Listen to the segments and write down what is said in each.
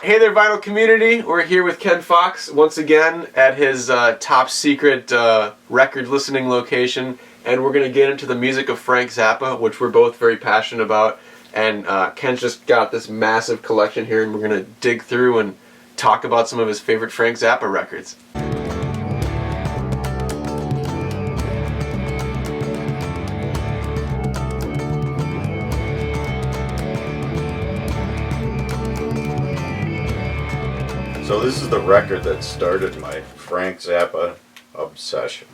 Hey there, Vinyl community. We're here with Ken Fox once again at his top secret record listening location, and we're going to get into the music of Frank Zappa, which we're both very passionate about. And Ken's just got this massive collection here, and we're going to dig through and talk about some of his favorite Frank Zappa records. So this is the record that started my Frank Zappa obsession.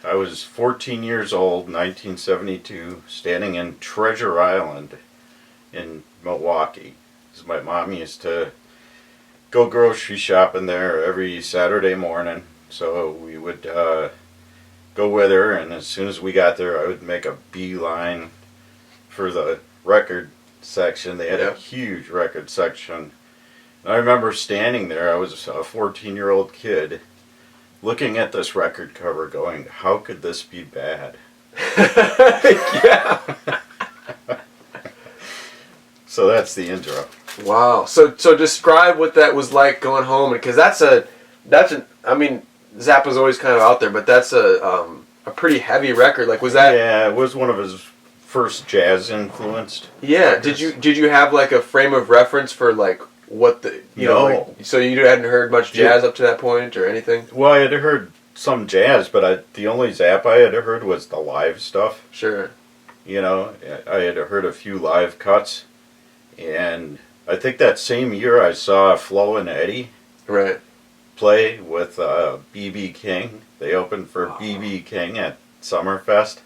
I was 14 years old, 1972, standing in Treasure Island in Milwaukee. My mom used to go grocery shopping there every Saturday morning, so we would go with her, and as soon as we got there, I would make a beeline for the record section. They had a huge record section. I remember standing there, I was a 14-year-old kid, looking at this record cover going, how could this be bad? Yeah. So that's the intro. Wow. So describe what that was like going home, because I mean, Zappa's always kind of out there, but that's a pretty heavy record. Like, was that? Yeah, it was one of his first jazz influenced. Yeah. records. Did you have like a frame of reference for like what the know? Like, so you hadn't heard much jazz up to that point or anything? Well, I had heard some jazz, but the only Zappa I had heard was the live stuff. Sure. You know, I had heard a few live cuts, and I think that same year I saw Flo and Eddie play with B.B. King. They opened for B.B. King at Summerfest.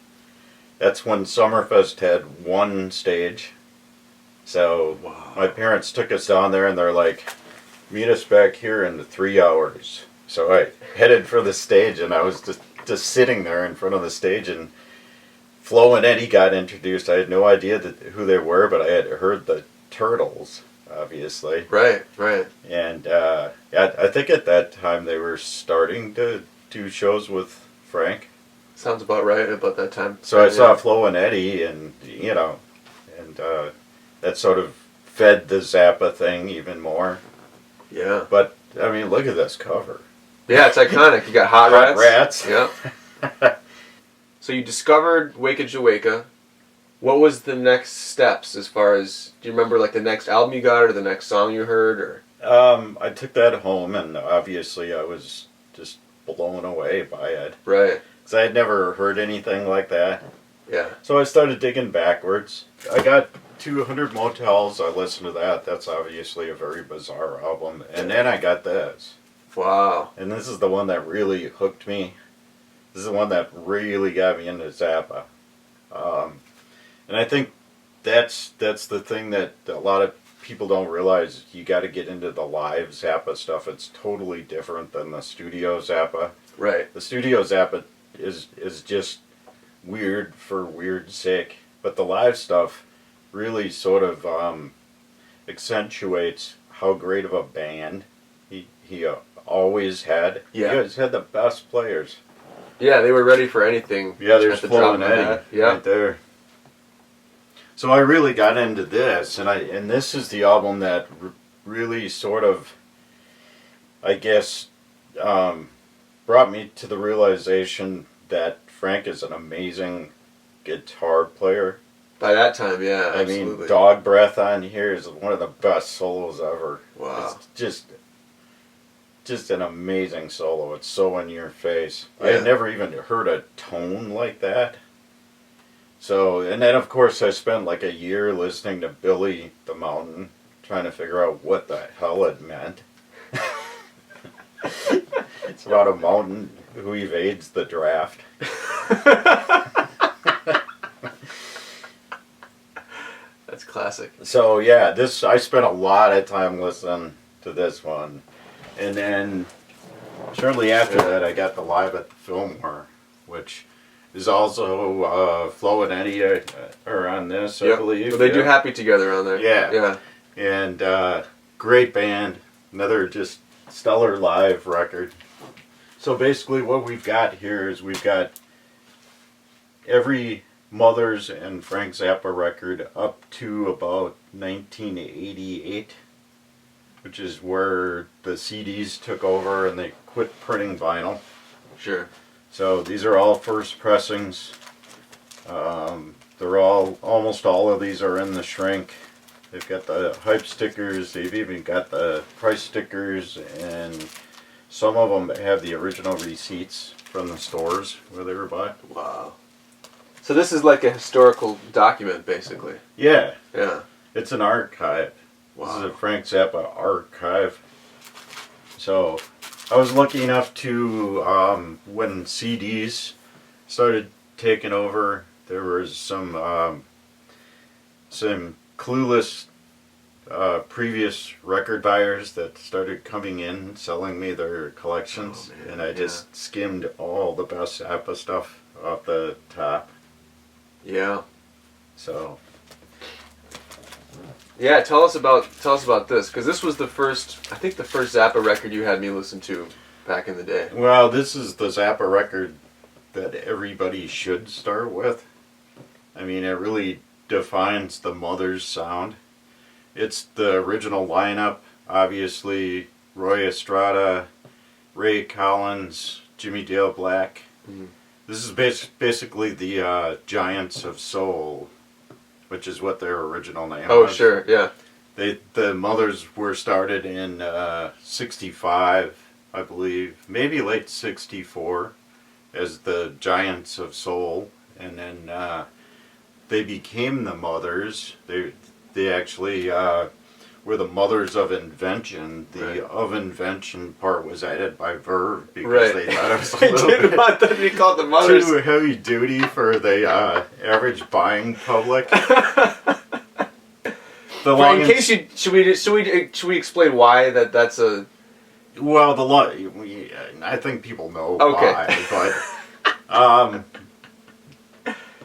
That's when Summerfest had one stage. So my parents took us down there and they're like, meet us back here in 3 hours. So I headed for the stage, and I was just sitting there in front of the stage, and Flo and Eddie got introduced. I had no idea who they were, but I had heard the Turtles, obviously. Right. And I think at that time they were starting to do shows with Frank. Sounds about right about that time. So I saw Flo and Eddie, and that sort of fed the Zappa thing even more. Yeah. But, I mean, look at this cover. Yeah, it's iconic. You got Hot Rats. Yep. So you discovered Waka Jawaka. What was the next steps as far as, do you remember like the next album you got or the next song you heard? Or? I took that home, and obviously I was just blown away by it. Right. Because I had never heard anything like that. Yeah. So I started digging backwards. I got 200 Motels. I listened to that. That's obviously a very bizarre album. And then I got this. Wow. And this is the one that really hooked me. This is the one that really got me into Zappa. And I think that's the thing that a lot of people don't realize. You got to get into the live Zappa stuff. It's totally different than the studio Zappa. Right. The studio Zappa is just weird for weird's sake. But the live stuff really sort of accentuates how great of a band he always had. Yeah. He always had the best players. Yeah, they were ready for anything. Yeah, there's Flo and Eddie right there. So I really got into this, and this is the album that really sort of, I guess, brought me to the realization that Frank is an amazing guitar player. By that time, yeah, I absolutely. mean, Dog Breath on here is one of the best solos ever. Wow. It's just an amazing solo. It's so in your face. Yeah. I had never even heard a tone like that. So, and then of course I spent like a year listening to Billy the Mountain, trying to figure out what the hell it meant. It's about a mountain who evades the draft. That's classic. So yeah, I spent a lot of time listening to this one. And then shortly after that I got the Live at the Fillmore, which is also Flo and Eddie are on this, I believe. Well, they do Happy Together on there. Yeah. And great band. Another just stellar live record. So basically what we've got here is we've got every Mothers and Frank Zappa record up to about 1988. which is where the CDs took over and they quit printing vinyl. Sure. So these are all first pressings. They're almost all of these are in the shrink. They've got the hype stickers, they've even got the price stickers, and some of them have the original receipts from the stores where they were bought. Wow. So this is like a historical document, basically. Yeah. Yeah. It's an archive. Wow. This is a Frank Zappa archive. So I was lucky enough to, when CDs started taking over, there was some clueless previous record buyers that started coming in selling me their collections, and I just skimmed all the best Zappa stuff off the top. Yeah. So. Yeah, tell us about this, because this was the first Zappa record you had me listen to back in the day. Well, this is the Zappa record that everybody should start with. I mean, it really defines the Mother's sound. It's the original lineup, obviously. Roy Estrada, Ray Collins, Jimmy Dale Black. Mm-hmm. This is basically the Giants of Soul, which is what their original name was. Oh, sure, yeah. The Mothers were started in 65, I believe, maybe late 64, as the Giants of Soul, and then they became the Mothers. They actually were the Mothers of Invention. The of Invention part was added by Verve because they thought it was a little didn't want that to be called the Mothers. too heavy duty for the average buying public. In case should we explain why that's a... Well, I think people know why,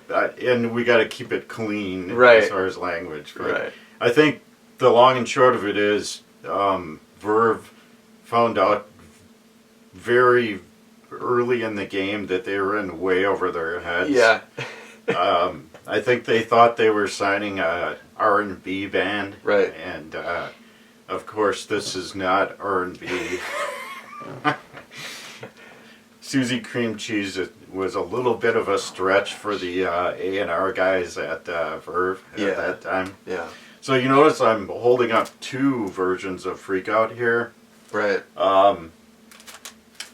but and we got to keep it clean as far as language. But I think the long and short of it is, Verve found out very early in the game that they were in way over their heads. Yeah. I think they thought they were signing a R&B band. Right. And of course, this is not R&B. Susie Cream Cheese was a little bit of a stretch for the A&R guys at Verve at that time. Yeah. So you notice I'm holding up two versions of Freak Out here. Right.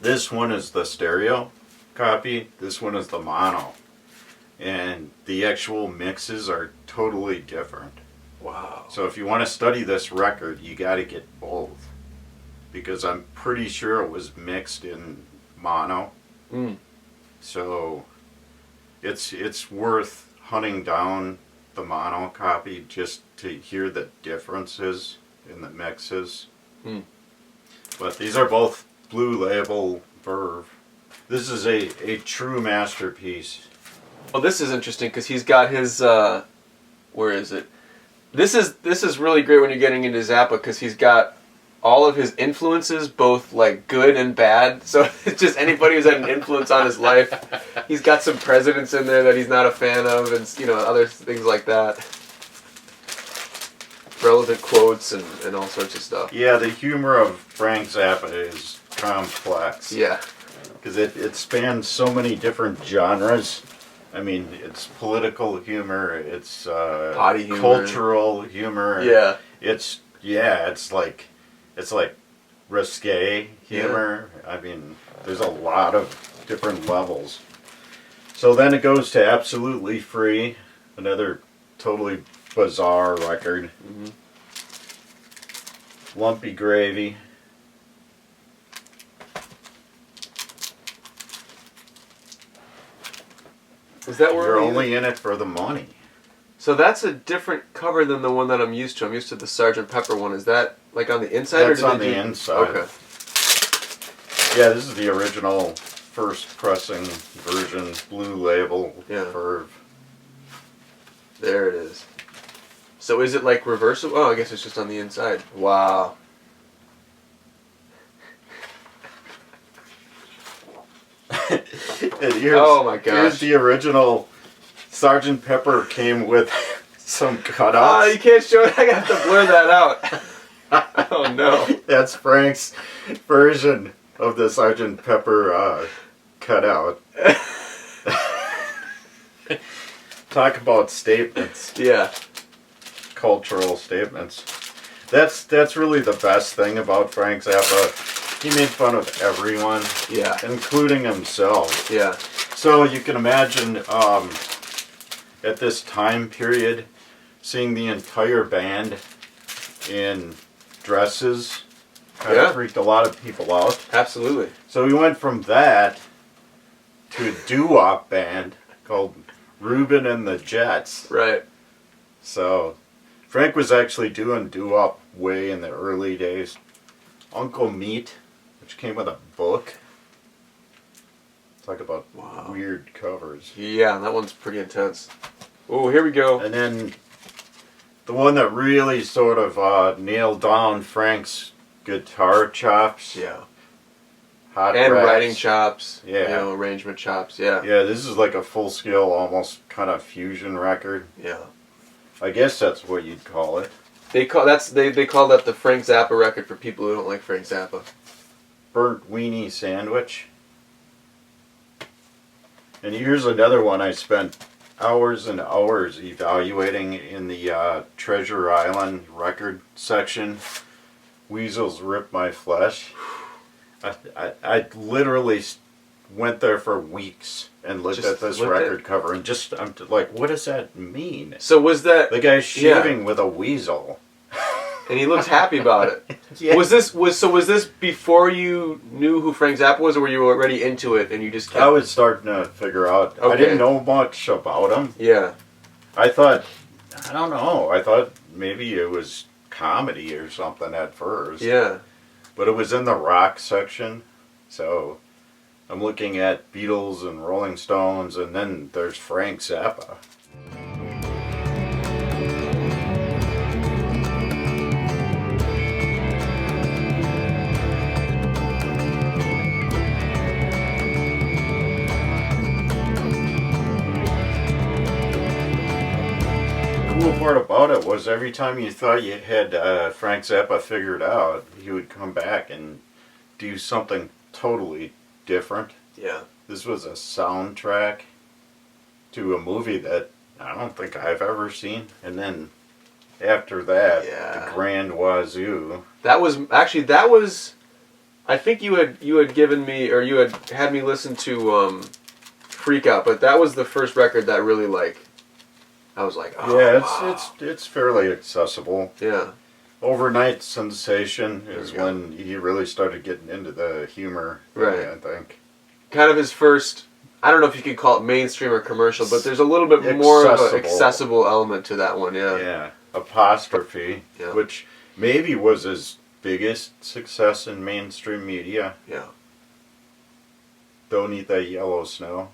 This one is the stereo copy. This one is the mono. And the actual mixes are totally different. Wow. So if you want to study this record, you got to get both. Because I'm pretty sure it was mixed in mono. Mm. So it's worth hunting down the mono copy just to hear the differences in the mixes. Mm. But these are both Blue Label Verve. This is a true masterpiece. Well, this is interesting because he's got his, where is it? This is really great when you're getting into Zappa because he's got all of his influences, both like good and bad. So it's just anybody who's had an influence on his life. He's got some presidents in there that he's not a fan of, and other things like that. Relevant quotes and all sorts of stuff. Yeah, the humor of Frank Zappa is complex. Yeah. Because it spans so many different genres. I mean, it's political humor, it's potty humor, cultural humor. Yeah. It's like risque humor. Yeah. I mean, there's a lot of different levels. So then it goes to Absolutely Free, another totally bizarre record. Mm-hmm. Lumpy Gravy. Is that where you're only in it for the money? So that's a different cover than the one that I'm used to. I'm used to the Sgt. Pepper one. Is that like on the inside? That's on the inside. Okay. Yeah, this is the original first pressing version, Blue Label Verve. There it is. So is it like reversible? Oh, I guess it's just on the inside. Wow. And oh my gosh. Here's the original. Sgt. Pepper came with some cutouts. Oh, you can't show it. I have to blur that out. Oh no. That's Frank's version of the Sgt. Pepper cutout. Talk about statements. Yeah. Cultural statements. That's really the best thing about Frank Zappa. He made fun of everyone, Yeah. including himself. Yeah. So you can imagine at this time period, seeing the entire band in dresses kind of freaked a lot of people out. Absolutely. So we went from that to a doo-wop band called Reuben and the Jets. Right. So Frank was actually doing doo-wop way in the early days. Uncle Meat, which came with a book. Talk about weird covers. Yeah, that one's pretty intense. Oh, here we go. And then the one that really sort of nailed down Frank's guitar chops. Yeah. Hot And Rats. writing chops. Yeah. You know, arrangement chops. Yeah. Yeah, this is like a full-scale, almost kind of fusion record. Yeah. I guess that's what you'd call it. They call that the Frank Zappa record for people who don't like Frank Zappa. Burnt Weenie Sandwich. And here's another one I spent hours and hours evaluating in the Treasure Island record section. Weasels Rip My Flesh. I literally went there for weeks and looked at this record cover and I'm like, what does that mean? So was that the guy's shaving with a weasel? And he looks happy about it. Yeah. Was this before you knew who Frank Zappa was, or were you already into it and you just kept... I was starting to figure out. Okay. I didn't know much about him. Yeah. I thought maybe it was comedy or something at first. Yeah. But it was in the rock section, so I'm looking at Beatles and Rolling Stones, and then there's Frank Zappa. The cool part about it was every time you thought you had Frank Zappa figured out, he would come back and do something totally different. Yeah. This was a soundtrack to a movie that I don't think I've ever seen. And then after that, the Grand Wazoo. That was I think you had given me, or you had me listen to Freak Out, but that was the first record that really I was like, oh, yeah, wow. it's fairly accessible. Yeah. Overnight Sensation is when he really started getting into the humor, right? I think. Kind of his first, I don't know if you could call it mainstream or commercial, but there's a little bit more of an accessible element to that one, yeah. Yeah. Apostrophe, which maybe was his biggest success in mainstream media. Yeah. Don't Eat That Yellow Snow.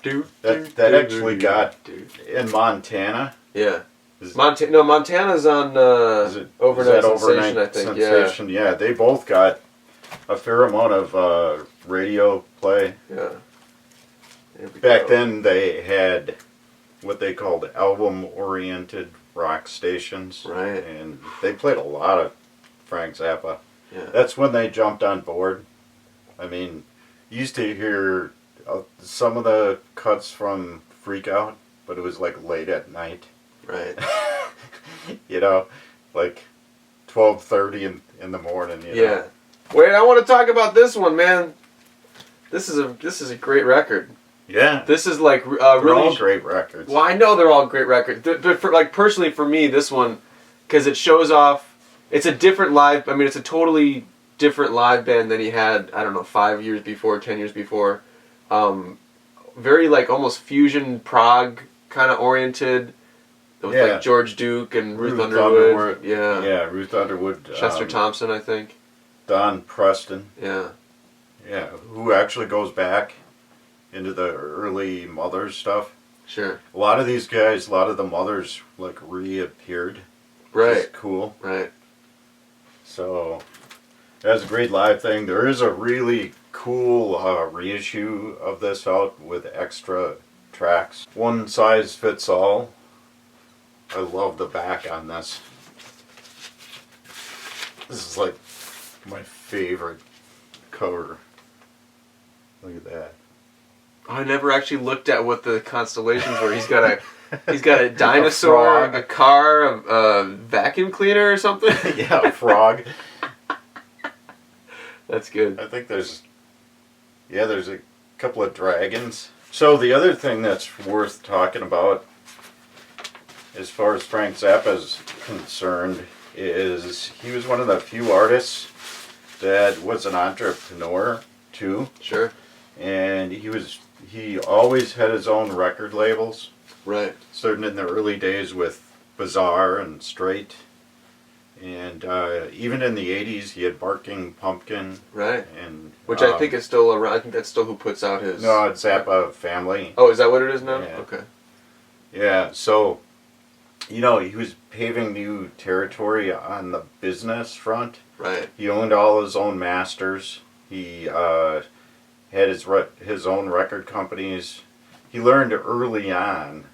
That actually got in Montana. Yeah. Montana's on Overnight Sensation, I think. Sensation? Yeah, they both got a fair amount of radio play. Yeah. Back then, they had what they called album-oriented rock stations. Right. And they played a lot of Frank Zappa. Yeah. That's when they jumped on board. I mean, you used to hear some of the cuts from Freak Out, but it was like late at night. Right. You know, like 12:30 in the morning. You know? Wait, I want to talk about this one, man. This is a great record. Yeah. This is like they're really all great records. Well, I know they're all great records, but personally for me, this one, because it shows off. It's a different live. I mean, it's a totally different live band than he had. I don't know, 5 years before, 10 years before. Very almost fusion prog kind of oriented. With George Duke and Ruth Underwood. Yeah. Yeah, Ruth Underwood. Chester Thompson, I think. Don Preston. Yeah. Yeah, who actually goes back into the early Mothers stuff. Sure. A lot of these guys, a lot of the Mothers reappeared. Right. Which is cool. Right. So that's a great live thing. There is a really cool reissue of this out with extra tracks. One size fits all. I love the back on this. This is like my favorite cover. Look at that. I never actually looked at what the constellations were. He's got a dinosaur, a car, a vacuum cleaner or something. Yeah, a frog. That's good. I think there's a couple of dragons. So the other thing that's worth talking about, as far as Frank Zappa is concerned, is he was one of the few artists that was an entrepreneur too. Sure. And he always had his own record labels. Right. Starting in the early days with Bizarre and Straight. And even in the 80s, he had Barking Pumpkin. Right. And which I think is still around. I think that's still who puts out his... No, it's Zappa Family. Oh, is that what it is now? Yeah. Okay. Yeah, so, he was paving new territory on the business front. Right. He owned all his own masters. He had his own record companies. He learned early on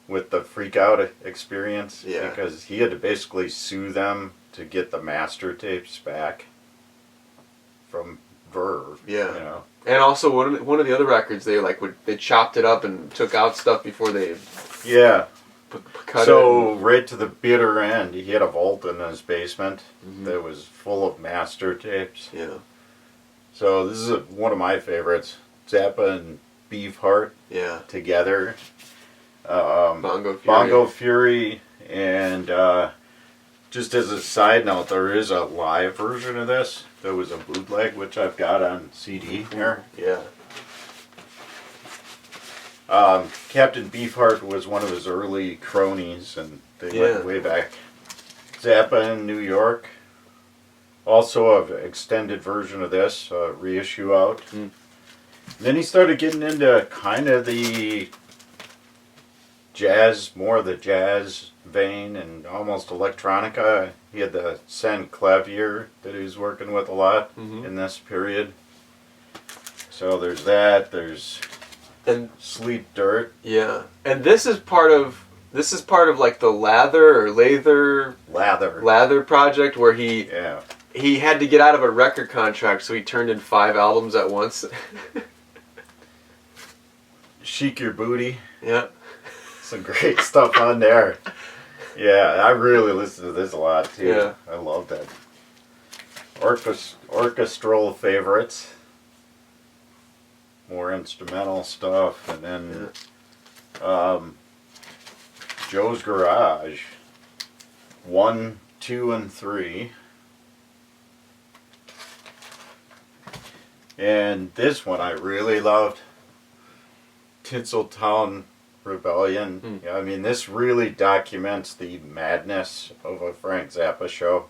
with the freak out experience, because he had to basically sue them to get the master tapes back from Verve. Yeah. And also one of the other records, they chopped it up and took out stuff before they cut so it. Right to the bitter end, he had a vault in his basement that was full of master tapes. Yeah. So this is one of my favorites, Zappa and Beefheart. Yeah. Together. Bongo Fury. Bongo Fury, and just as a side note, there is a live version of this. There was a bootleg, which I've got on CD here. Yeah. Captain Beefheart was one of his early cronies, and they went way back. Zappa in New York. Also an extended version of this, reissue out. Then he started getting into kind of the jazz, more of the jazz vein and almost electronica. He had the San Clavier that he was working with a lot in this period. So there's that. There's Sleep Dirt. Yeah, and this is part of like the Lather project where he had to get out of a record contract, so he turned in 5 albums at once. Chic Your Booty. Yeah. Some great stuff on there. Yeah, I really listen to this a lot too. Yeah. I love that. Orchestral favorites. More instrumental stuff. And then Joe's Garage. 1, 2, and 3. And this one I really loved. Tinseltown Rebellion. Yeah, I mean, this really documents the madness of a Frank Zappa show.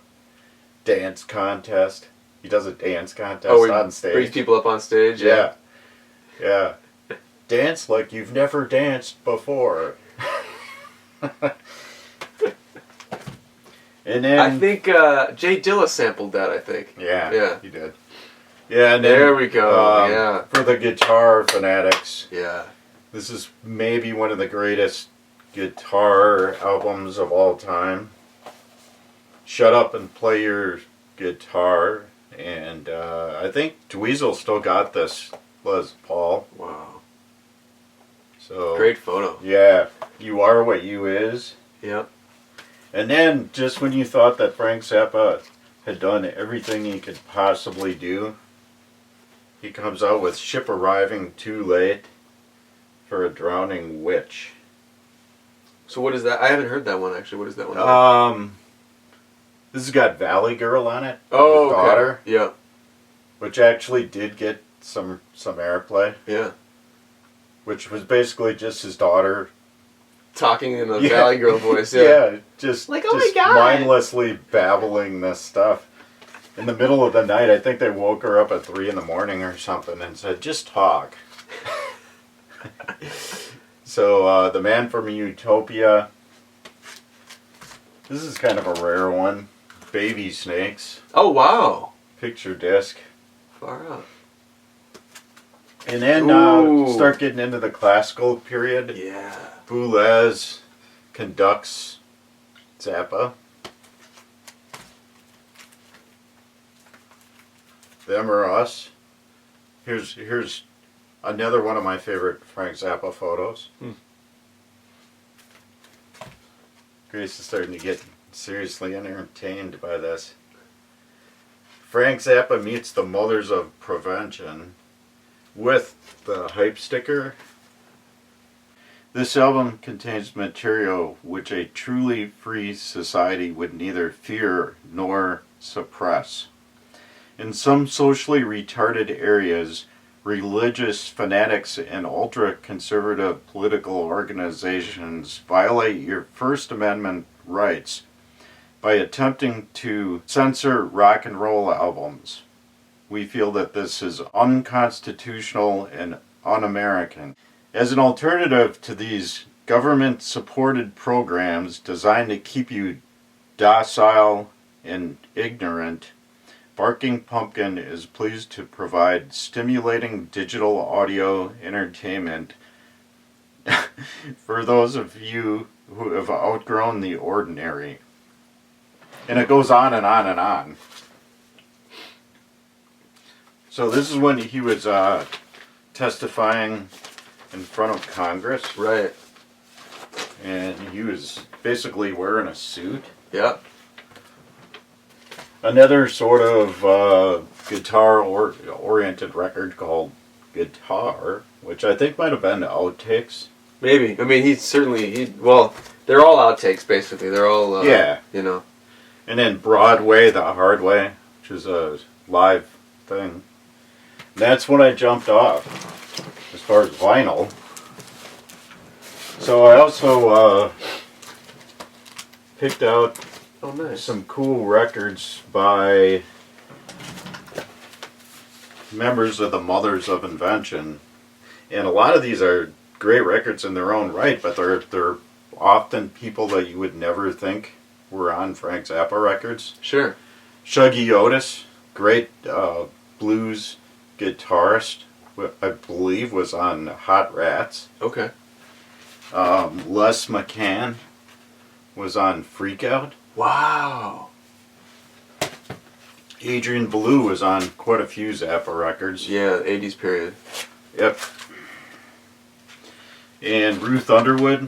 Dance contest. He does a dance contest on stage. Brings people up on stage. Yeah. Yeah. Dance like you've never danced before. And then I think Jay Dilla sampled that, I think. Yeah. He did. Yeah, and then, there we go. For the guitar fanatics. Yeah. This is maybe one of the greatest guitar albums of all time. Shut Up and Play Your Guitar. And I think Dweezil still got this Les Paul. Wow. So great photo. Yeah. You Are What You Is. Yep. And then, just when you thought that Frank Zappa had done everything he could possibly do, he comes out with Ship Arriving Too Late for a Drowning Witch. So what is that? I haven't heard that one actually. What is that one? This has got Valley Girl on it. Oh, his daughter. Okay. Yeah. Which actually did get some airplay. Yeah. Which was basically just his daughter talking in a Valley Girl voice. Yeah. Yeah, just like, oh my God, mindlessly babbling this stuff. In the middle of the night, I think they woke her up at 3 in the morning or something and said, "Just talk." So, The Man from Utopia. This is kind of a rare one. Baby Snakes. Oh, wow. Picture disc. Far out. And then start getting into the classical period. Yeah. Bootleg conducts Zappa. Them or Us. Here's another one of my favorite Frank Zappa photos. Grace is starting to get seriously entertained by this. Frank Zappa meets the Mothers of Prevention with the hype sticker. This album contains material which a truly free society would neither fear nor suppress. In some socially retarded areas, religious fanatics and ultra-conservative political organizations violate your First Amendment rights by attempting to censor rock and roll albums. We feel that this is unconstitutional and un-American. As an alternative to these government-supported programs designed to keep you docile and ignorant, Barking Pumpkin is pleased to provide stimulating digital audio entertainment for those of you who have outgrown the ordinary. And it goes on and on and on. So this is when he was testifying in front of Congress. Right. And he was basically wearing a suit. Yep. Another sort of guitar-oriented record called Guitar, which I think might have been outtakes. Maybe. I mean, well, they're all outtakes, basically. They're all, yeah. You know. And then Broadway, the Hard Way, which is a live thing. That's when I jumped off. As far as vinyl. So I also picked out some cool records by members of the Mothers of Invention. And a lot of these are great records in their own right, but they're often people that you would never think were on Frank Zappa records. Sure. Shuggy Otis, great blues guitarist. I believe was on Hot Rats. Okay. Les McCann was on Freak Out. Wow. Adrian Belew was on quite a few Zappa records. Yeah, 80s period. Yep. And Ruth Underwood,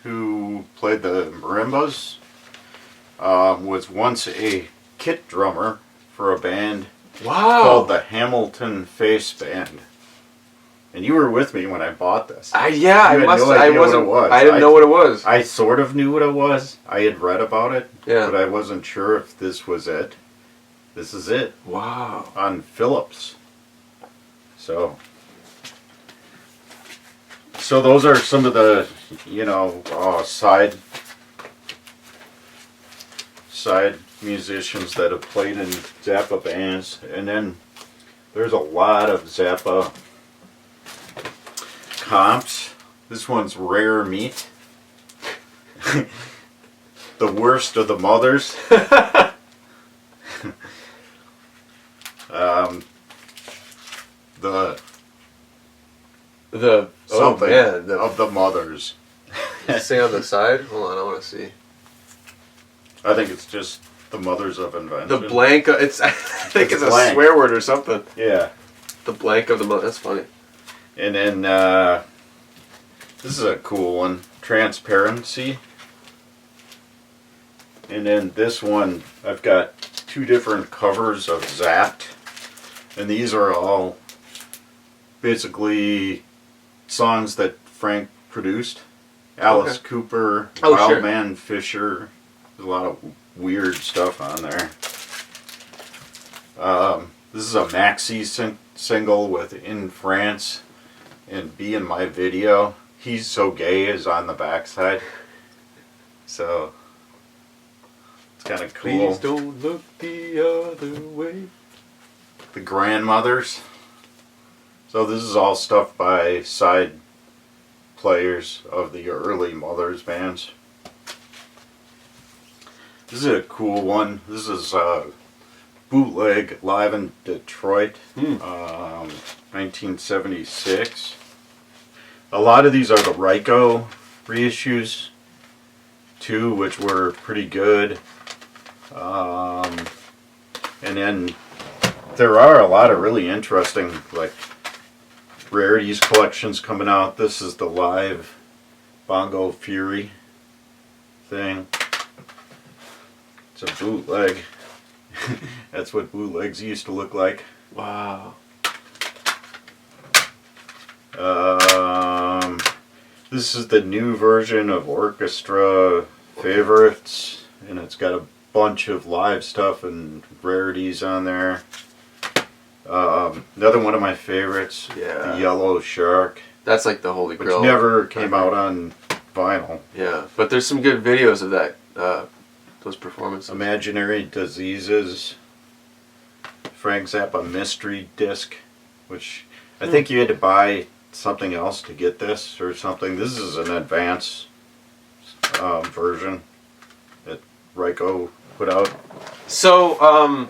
who played the marimbas, was once a kit drummer for a band called the Hamilton Face Band. And you were with me when I bought this. I didn't know what it was. I sort of knew what it was. I had read about it, yeah, but I wasn't sure if this was it. This is it. Wow. On Philips. So those are some of the, side musicians that have played in Zappa bands. And then there's a lot of Zappa comps. This one's Rare Meat. The Worst of the Mothers. Of the Mothers. Say on the side? Hold on, I want to see. I think it's just the Mothers of Invention. The blank. I think it's a swear word or something. Yeah. The blank of the mother. That's funny. And then this is a cool one. Transparency. And then this one, I've got two different covers of Zapped. And these are all basically songs that Frank produced. Alice Cooper, Wildman Fisher. There's a lot of weird stuff on there. This is a maxi single with In France and Be In My Video. He's So Gay is on the backside. So it's kind of cool. Please don't look the other way. The Grandmothers. So this is all stuff by side players of the early Mothers bands. This is a cool one. This is Bootleg live in Detroit, 1976. A lot of these are the Ryko reissues too, which were pretty good. And then there are a lot of really interesting, like, rarities collections coming out. This is the live Bongo Fury thing. It's a bootleg. That's what bootlegs used to look like. Wow. This is the new version of Orchestra Favorites, and it's got a bunch of live stuff and rarities on there. Another one of my favorites, the Yellow Shark. That's like the Holy Grail. Which never came out on vinyl. Yeah, but there's some good videos of that, those performances. Imaginary Diseases, Frank Zappa Mystery Disc, which I think you had to buy something else to get this or something. This is an advanced version that Ryko put out. So,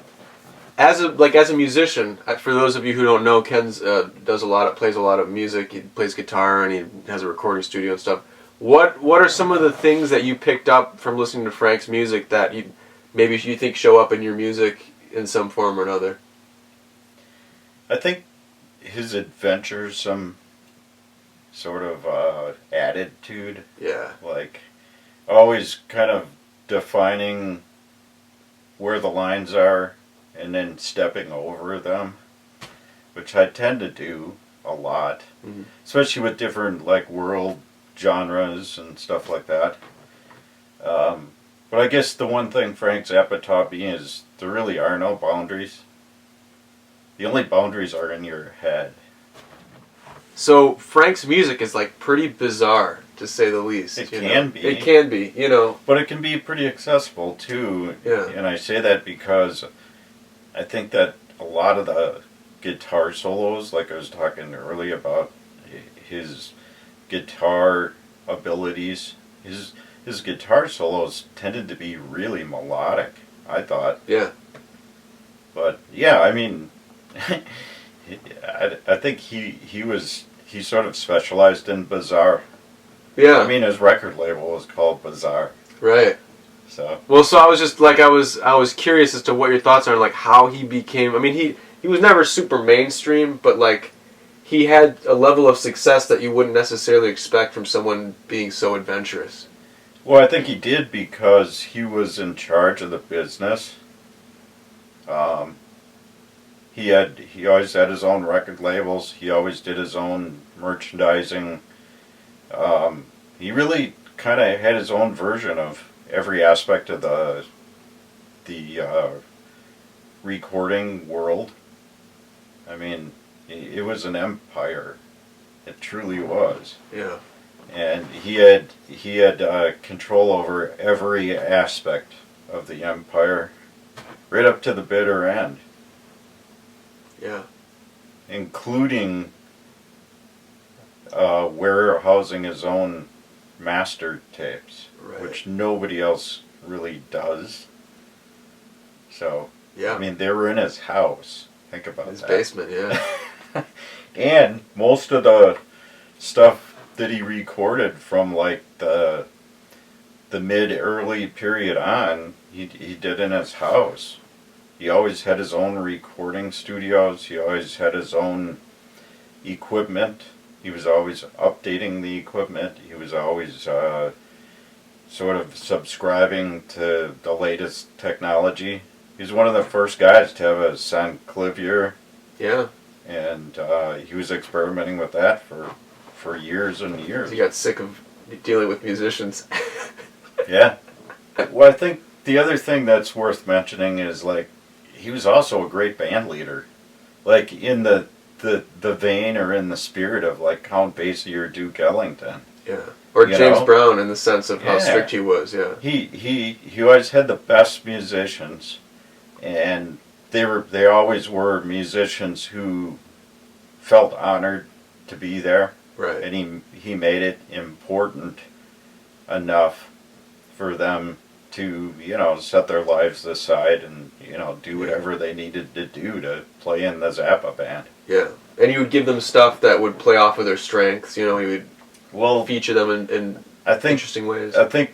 as a musician, for those of you who don't know, Ken's plays a lot of music. He plays guitar and he has a recording studio and stuff. What are some of the things that you picked up from listening to Frank's music that you think show up in your music in some form or another? I think his adventures, some sort of attitude. Yeah. Like, always kind of defining where the lines are and then stepping over them, which I tend to do a lot, especially with different, like, world genres and stuff like that. But I guess the one thing Frank Zappa taught me is there really are no boundaries. The only boundaries are in your head. So Frank's music is like pretty bizarre, to say the least. It can be. It can be, you know. But it can be pretty accessible too. Yeah. And I say that because I think that a lot of the guitar solos, like I was talking earlier about his guitar abilities, his guitar solos tended to be really melodic, I thought. Yeah. But yeah, I mean, I think he sort of specialized in bizarre. Yeah. I mean, his record label was called Bizarre. Right. So. Well, so I was just like I was curious as to what your thoughts are on like how he became. I mean, he was never super mainstream, but like he had a level of success that you wouldn't necessarily expect from someone being so adventurous. Well, I think he did because he was in charge of the business. He always had his own record labels. He always did his own merchandising. He really kind of had his own version of every aspect of the recording world. I mean, it was an empire. It truly was. Yeah. And he had control over every aspect of the empire, right up to the bitter end. Yeah. Including warehousing his own master tapes, Right. which nobody else really does. So, Yeah. I mean, they were in his house. Think about His that. basement, yeah. And most of the stuff that he recorded from like the mid-early period on, he did in his house. He always had his own recording studios. He always had his own equipment. He was always updating the equipment. He was always sort of subscribing to the latest technology. He was one of the first guys to have a Saint-Clavier. Yeah. And he was experimenting with that for years and years. He got sick of dealing with musicians. Yeah. Well, I think the other thing that's worth mentioning is, like, he was also a great band leader. Like, in the vein or in the spirit of, like, Count Basie or Duke Ellington. Yeah. Or You James know? Brown in the sense of how Yeah. strict he was, yeah. He always had the best musicians, and they always were musicians who felt honored to be there. Right. And he made it important enough for them to, set their lives aside and, do whatever they needed to do to play in the Zappa band. Yeah. And he would give them stuff that would play off of their strengths, he would feature them in interesting ways. I think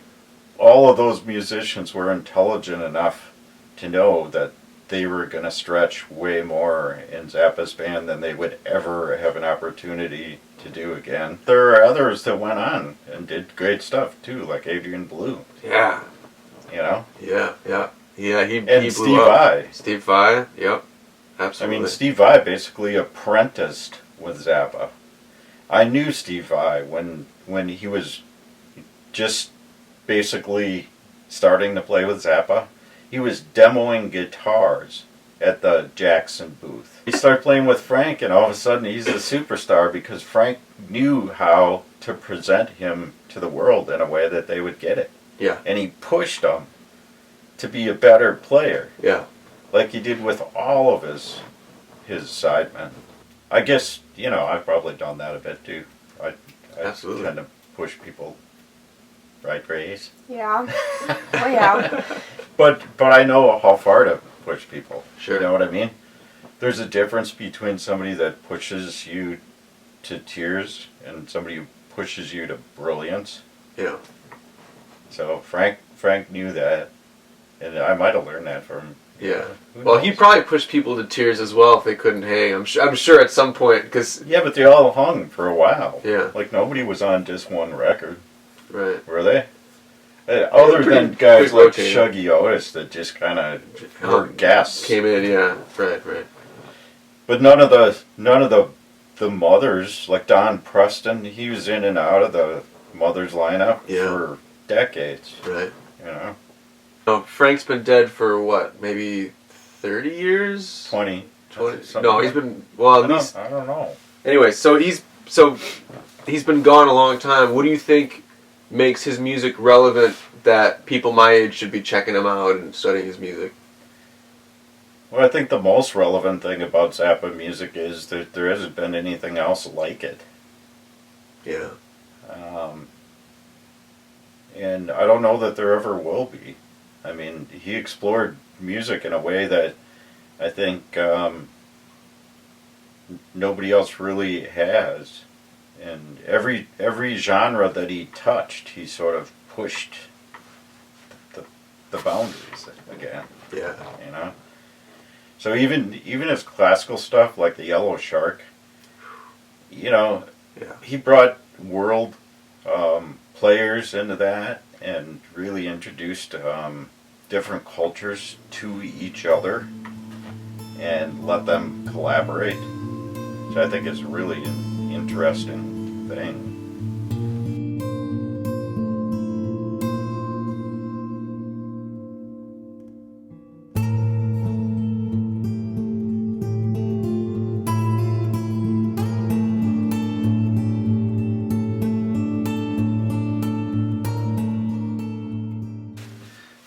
all of those musicians were intelligent enough to know that they were going to stretch way more in Zappa's band than they would ever have an opportunity to do again. There are others that went on and did great stuff too, like Adrian Blue. Yeah. You know? Yeah, yeah. Yeah, he And blew Steve up. Vai. Steve Vai, yep. I Absolutely. mean, Steve Vai basically apprenticed with Zappa. I knew Steve Vai when he was just basically starting to play with Zappa. He was demoing guitars at the Jackson booth. He started playing with Frank, and all of a sudden he's a superstar because Frank knew how to present him to the world in a way that they would get it. Yeah. And he pushed him to be a better player, Yeah. like he did with all of his sidemen. I guess, you know, I've probably done that a bit too. I Absolutely. tend to push people, right, Grace? Yeah. Oh, yeah. But I know how far to push people. Sure. You know what I mean? There's a difference between somebody that pushes you to tears and somebody who pushes you to brilliance. Yeah. So Frank knew that, and I might have learned that from. Yeah. Who Well, knows? he probably pushed people to tears as well if they couldn't hang. I'm sure at some point, because... Yeah, but they all hung for a while. Yeah. Like nobody was on just one record, Right. were they? Other pretty than guys quick like rotating. Shuggy Otis that just kind of were guests. Came in, yeah. Right, right. But none of the mothers, like Don Preston, he was in and out of the mothers lineup Yeah. for decades. Right. You know, Oh, Frank's been dead for what? Maybe 30 years? 20. 20? something No, like he's that. been... Well, he's... I don't know. Anyway, so he's been gone a long time. What do you think makes his music relevant that people my age should be checking him out and studying his music? Well, I think the most relevant thing about Zappa music is that there hasn't been anything else like it. Yeah. And I don't know that there ever will be. I mean, he explored music in a way that I think nobody else really has. And every genre that he touched, he sort of pushed the boundaries again. Yeah. You know. So even his classical stuff, like the Yellow Shark, you know, Yeah. he brought world players into that and really introduced different cultures to each other and let them collaborate. So I think it's really an interesting thing.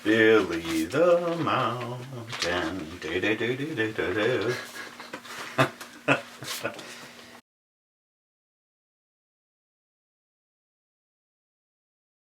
Billy the Mountain. Do-do-do-do-do-do.